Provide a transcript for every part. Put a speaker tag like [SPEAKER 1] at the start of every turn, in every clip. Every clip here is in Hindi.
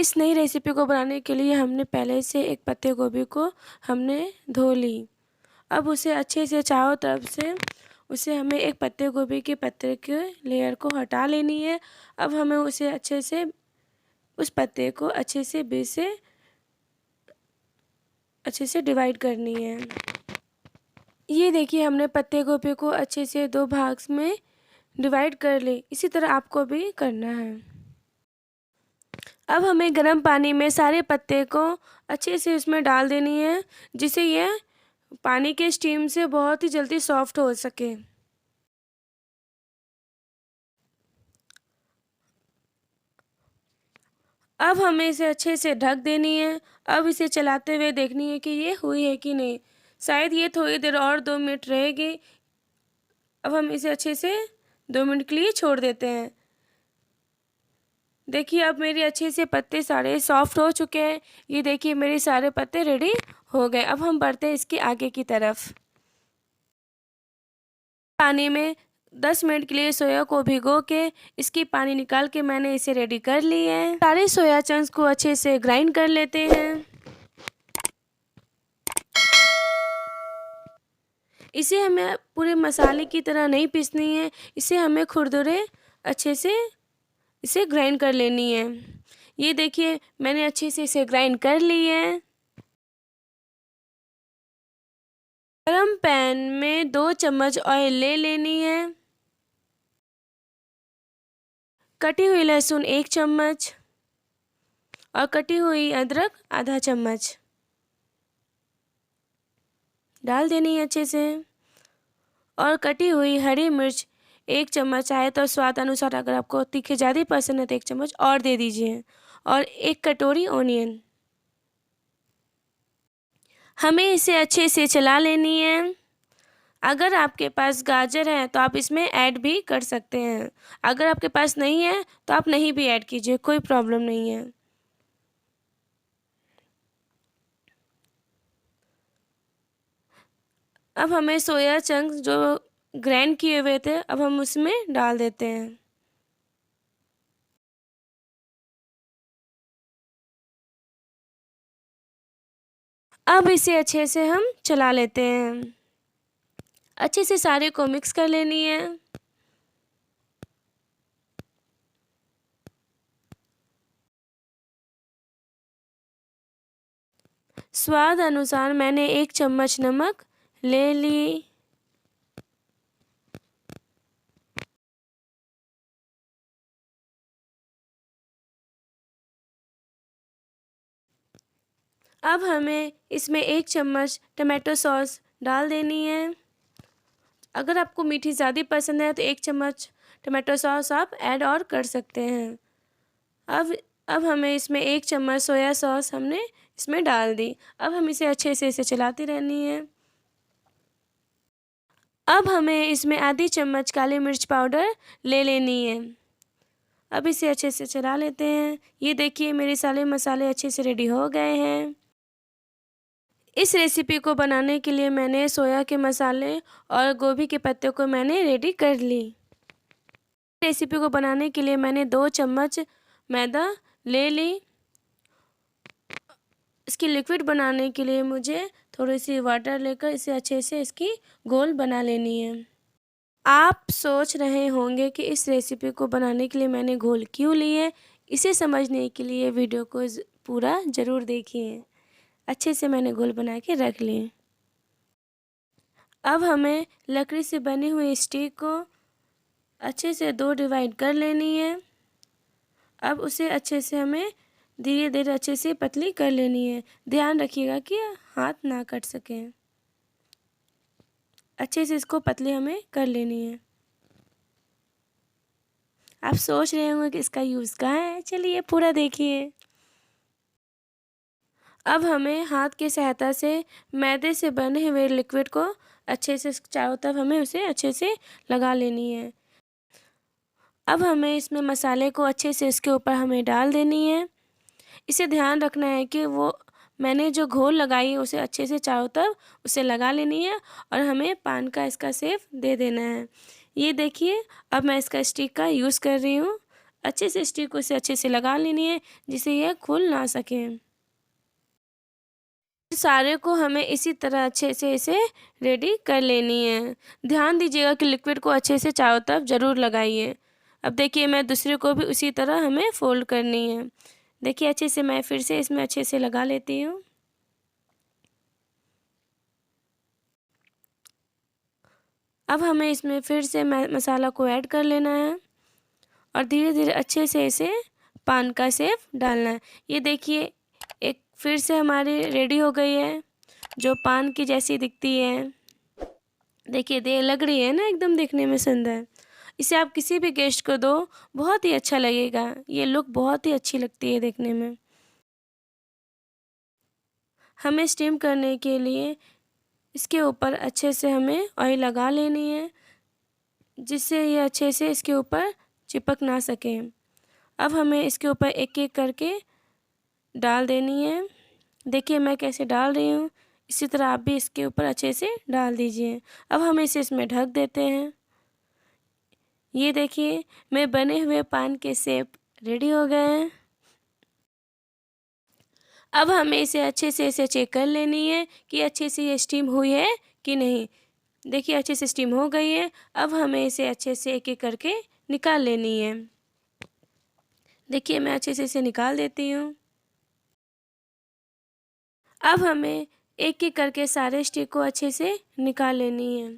[SPEAKER 1] इस नई रेसिपी को बनाने के लिए हमने पहले से एक पत्ते गोभी को हमने धो ली। अब उसे अच्छे से चारों तरफ से उसे हमें एक पत्ते गोभी के पत्ते के लेयर को हटा लेनी है। अब हमें उसे अच्छे से उस पत्ते को अच्छे से बीच से अच्छे से डिवाइड करनी है। ये देखिए हमने पत्ते गोभी को अच्छे से 2 भाग में डिवाइड कर ली। इसी तरह आपको भी करना है। अब हमें गर्म पानी में सारे पत्ते को अच्छे से इसमें डाल देनी है, जिससे यह पानी के स्टीम से बहुत ही जल्दी सॉफ्ट हो सके। अब हमें इसे अच्छे से ढक देनी है। अब इसे चलाते हुए देखनी है कि ये हुई है कि नहीं। शायद ये थोड़ी देर और 2 मिनट रहेगी। अब हम इसे अच्छे से 2 मिनट के लिए छोड़ देते हैं। देखिए अब मेरे अच्छे से पत्ते सारे सॉफ्ट हो चुके हैं। ये देखिए मेरे सारे पत्ते रेडी हो गए। अब हम बढ़ते हैं इसके आगे की तरफ। पानी में 10 मिनट के लिए सोया को भिगो के इसकी पानी निकाल के मैंने इसे रेडी कर ली है। सारे सोया चंक्स को अच्छे से ग्राइंड कर लेते हैं। इसे हमें पूरे मसाले की तरह नहीं पीसनी है, इसे हमें खुरदुरे अच्छे से इसे ग्राइंड कर लेनी है। ये देखिए मैंने अच्छे से इसे ग्राइंड कर ली है। गरम पैन में 2 चम्मच ऑयल ले लेनी है। कटी हुई लहसुन 1 चम्मच और कटी हुई अदरक आधा चम्मच डाल देनी है अच्छे से। और कटी हुई हरी मिर्च 1 चम्मच आए तो स्वाद अनुसार, अगर आपको तीखे ज़्यादा पसंद है तो 1 चम्मच और दे दीजिए। और 1 कटोरी ऑनियन। हमें इसे अच्छे से चला लेनी है। अगर आपके पास गाजर है तो आप इसमें ऐड भी कर सकते हैं। अगर आपके पास नहीं है तो आप नहीं भी ऐड कीजिए, कोई प्रॉब्लम नहीं है। अब हमें सोया चंक्स जो ग्राइंड किए हुए थे अब हम उसमें डाल देते हैं। अब इसे अच्छे से हम चला लेते हैं। अच्छे से सारे को मिक्स कर लेनी है। स्वाद अनुसार मैंने 1 चम्मच नमक ले ली। अब हमें इसमें 1 चम्मच टमाटो सॉस डाल देनी है। अगर आपको मीठी ज़्यादा पसंद है तो 1 चम्मच टमाटो सॉस आप ऐड और कर सकते हैं। अब हमें इसमें 1 चम्मच सोया सॉस हमने इसमें डाल दी। अब हम इसे चलाती रहनी है। अब हमें इसमें आधी चम्मच काली मिर्च पाउडर ले लेनी है। अब इसे अच्छे से चला लेते हैं। ये देखिए मेरे सारे मसाले अच्छे से रेडी हो गए हैं। इस रेसिपी को बनाने के लिए मैंने सोया के मसाले और गोभी के पत्ते को मैंने रेडी कर ली। रेसिपी को बनाने के लिए मैंने 2 चम्मच मैदा ले ली। इसकी लिक्विड बनाने के लिए मुझे थोड़ी सी वाटर लेकर इसे अच्छे से इसकी घोल बना लेनी है। आप सोच रहे होंगे कि इस रेसिपी को बनाने के लिए मैंने घोल क्यों ली है। इसे समझने के लिए वीडियो को पूरा ज़रूर देखिए। अच्छे से मैंने घोल बना के रख ली। अब हमें लकड़ी से बनी हुई स्टिक को अच्छे से 2 डिवाइड कर लेनी है। अब उसे अच्छे से हमें धीरे धीरे अच्छे से पतली कर लेनी है। ध्यान रखिएगा कि हाथ ना कट सके। अच्छे से इसको पतली हमें कर लेनी है। आप सोच रहे होंगे कि इसका यूज़ कहाँ है, चलिए पूरा देखिए। अब हमें हाथ की सहायता से मैदे से बने हुए लिक्विड को अच्छे से चारों तरफ हमें उसे अच्छे से लगा लेनी है। अब हमें इसमें मसाले को अच्छे से इसके ऊपर हमें डाल देनी है। इसे ध्यान रखना है कि वो मैंने जो घोल लगाई है उसे अच्छे से चारों तरफ उसे लगा लेनी है और हमें पान का इसका शेप दे देना है। ये देखिए अब मैं इसका स्टिक का यूज़ कर रही हूँ। अच्छे से स्टिक को इसे अच्छे से लगा लेनी है जिससे यह खुल ना सके। सारे को हमें इसी तरह अच्छे से इसे रेडी कर लेनी है। ध्यान दीजिएगा कि लिक्विड को अच्छे से चारों तरफ ज़रूर लगाइए। अब देखिए मैं दूसरे को भी उसी तरह हमें फोल्ड करनी है। देखिए अच्छे से मैं फिर से इसमें अच्छे से लगा लेती हूँ। अब हमें इसमें फिर से मसाला को ऐड कर लेना है और धीरे धीरे अच्छे से इसे पान का शेप डालना है। ये देखिए एक फिर से हमारी रेडी हो गई है जो पान की जैसी दिखती है। देखिए दे लग रही है ना एकदम देखने में सुंदर। इसे आप किसी भी गेस्ट को दो, बहुत ही अच्छा लगेगा। ये लुक बहुत ही अच्छी लगती है देखने में। हमें स्टीम करने के लिए इसके ऊपर अच्छे से हमें ऑयल लगा लेनी है जिससे ये अच्छे से इसके ऊपर चिपक ना सके। अब हमें इसके ऊपर एक एक करके डाल देनी है। देखिए मैं कैसे डाल रही हूँ, इसी तरह आप भी इसके ऊपर अच्छे से डाल दीजिए। अब हम इसे इसमें ढक देते हैं। ये देखिए मैं बने हुए पान के शेप रेडी हो गए हैं। अब हमें इसे अच्छे से इसे चेक कर लेनी है कि अच्छे से ये स्टीम हुई है कि नहीं। देखिए अच्छे से स्टीम हो गई है। अब हमें इसे अच्छे से एक एक करके निकाल लेनी है। देखिए मैं अच्छे से इसे निकाल देती हूँ। अब हमें एक एक करके सारे स्टिक को अच्छे से निकाल लेनी है।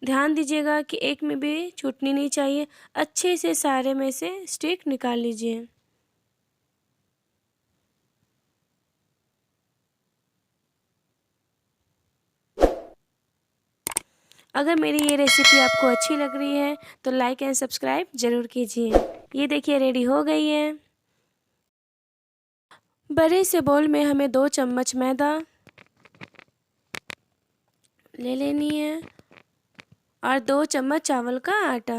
[SPEAKER 1] ध्यान दीजिएगा कि एक में भी छूटनी नहीं चाहिए। अच्छे से सारे में से स्टिक निकाल लीजिए। अगर मेरी ये रेसिपी आपको अच्छी लग रही है तो लाइक एंड सब्सक्राइब ज़रूर कीजिए। ये देखिए रेडी हो गई है। बड़े से बोल में हमें 2 चम्मच मैदा ले लेनी है और 2 चम्मच चावल का आटा।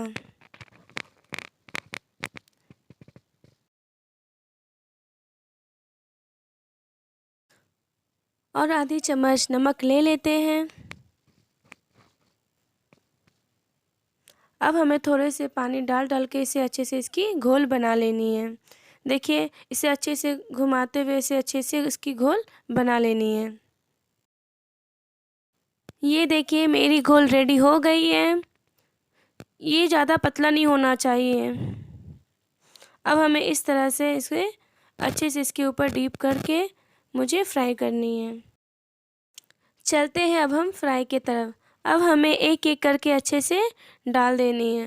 [SPEAKER 1] और आधी चम्मच नमक ले लेते हैं। अब हमें थोड़े से पानी डाल डाल के इसे अच्छे से इसकी घोल बना लेनी है। देखिए इसे अच्छे से घुमाते हुए इसे अच्छे से इसकी घोल बना लेनी है। ये देखिए मेरी घोल रेडी हो गई है। ये ज़्यादा पतला नहीं होना चाहिए। अब हमें इस तरह से इसे अच्छे से इसके ऊपर डीप करके मुझे फ्राई करनी है। चलते हैं अब हम फ्राई की तरफ। अब हमें एक एक करके अच्छे से डाल देनी है।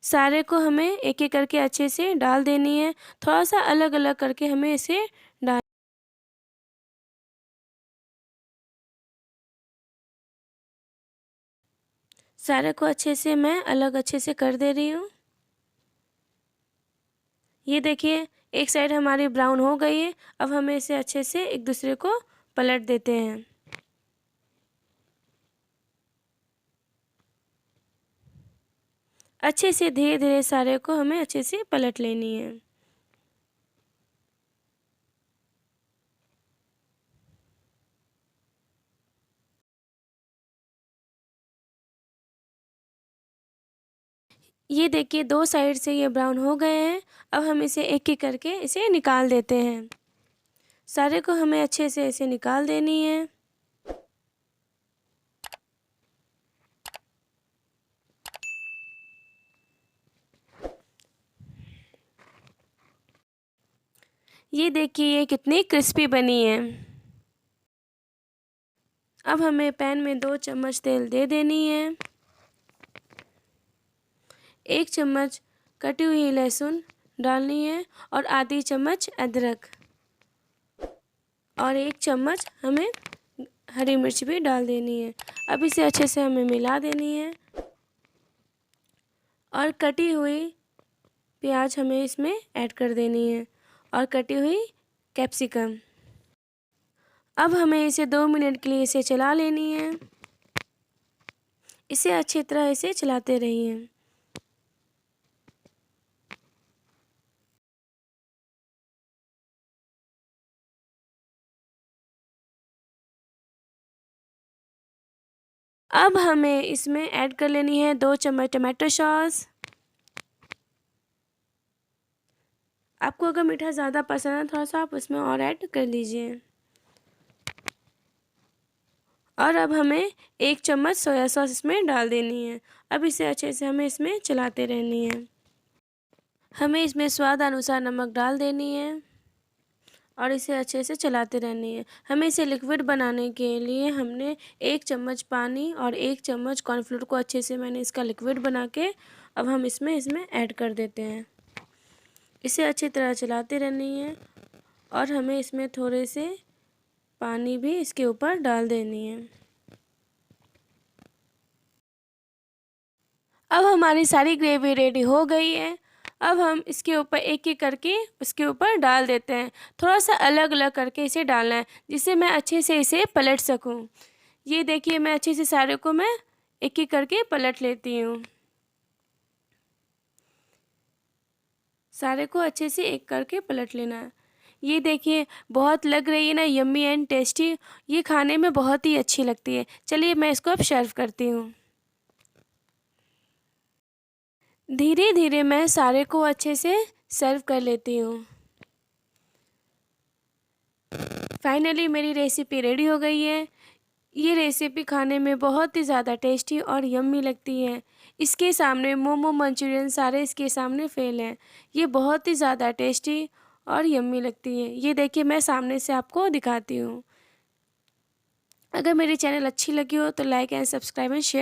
[SPEAKER 1] सारे को हमें एक एक करके अच्छे से डाल देनी है। थोड़ा सा अलग अलग करके हमें इसे डाल सारे को अच्छे से मैं अलग अच्छे से कर दे रही हूँ। ये देखिए एक साइड हमारी ब्राउन हो गई है। अब हमें इसे अच्छे से एक दूसरे को पलट देते हैं। अच्छे से धीरे धीरे सारे को हमें अच्छे से पलट लेनी है। ये देखिए 2 साइड से ये ब्राउन हो गए हैं। अब हम इसे एक एक करके इसे निकाल देते हैं। सारे को हमें अच्छे से इसे निकाल देनी है। ये देखिए ये कितनी क्रिस्पी बनी है। अब हमें पैन में 2 चम्मच तेल दे देनी है। 1 चम्मच कटी हुई लहसुन डालनी है और आधी चम्मच अदरक और 1 चम्मच हमें हरी मिर्च भी डाल देनी है। अब इसे अच्छे से हमें मिला देनी है और कटी हुई प्याज हमें इसमें ऐड कर देनी है और कटी हुई कैप्सिकम। अब हमें इसे 2 मिनट के लिए इसे चला लेनी है। इसे अच्छी तरह इसे चलाते रहिए। अब हमें इसमें ऐड कर लेनी है 2 चम्मच टमाटो सॉस। आपको अगर मीठा ज़्यादा पसंद है थोड़ा सा आप उसमें और ऐड कर लीजिए। और अब हमें 1 चम्मच सोया सॉस इसमें डाल देनी है। अब इसे अच्छे से हमें इसमें चलाते रहनी है। हमें इसमें स्वाद अनुसार नमक डाल देनी है और इसे अच्छे से चलाते रहनी है। हमें इसे लिक्विड बनाने के लिए हमने 1 चम्मच पानी और 1 चम्मच कॉर्नफ्लोर को अच्छे से मैंने इसका लिक्विड बना के अब हम इसमें ऐड कर देते हैं। इसे अच्छी तरह चलाते रहनी है और हमें इसमें थोड़े से पानी भी इसके ऊपर डाल देनी है। अब हमारी सारी ग्रेवी रेडी हो गई है। अब हम इसके ऊपर एक-एक करके उसके ऊपर डाल देते हैं। थोड़ा सा अलग-अलग करके इसे डालना है जिससे मैं अच्छे से इसे पलट सकूं। ये देखिए मैं अच्छे से सारे को मैं एक-एक करके पलट लेती हूँ। सारे को अच्छे से एक करके पलट लेना है। ये देखिए बहुत लग रही है ना यम्मी एंड टेस्टी। ये खाने में बहुत ही अच्छी लगती है। चलिए मैं इसको अब सर्व करती हूँ। धीरे धीरे मैं सारे को अच्छे से सर्व कर लेती हूँ। फाइनली मेरी रेसिपी रेडी हो गई है। ये रेसिपी खाने में बहुत ही ज़्यादा टेस्टी और यम्मी लगती है। इसके सामने मोमो मंचूरियन सारे इसके सामने फेल हैं। ये बहुत ही ज़्यादा टेस्टी और यम्मी लगती है। ये देखिए मैं सामने से आपको दिखाती हूँ। अगर मेरी चैनल अच्छी लगी हो तो like and subscribe and share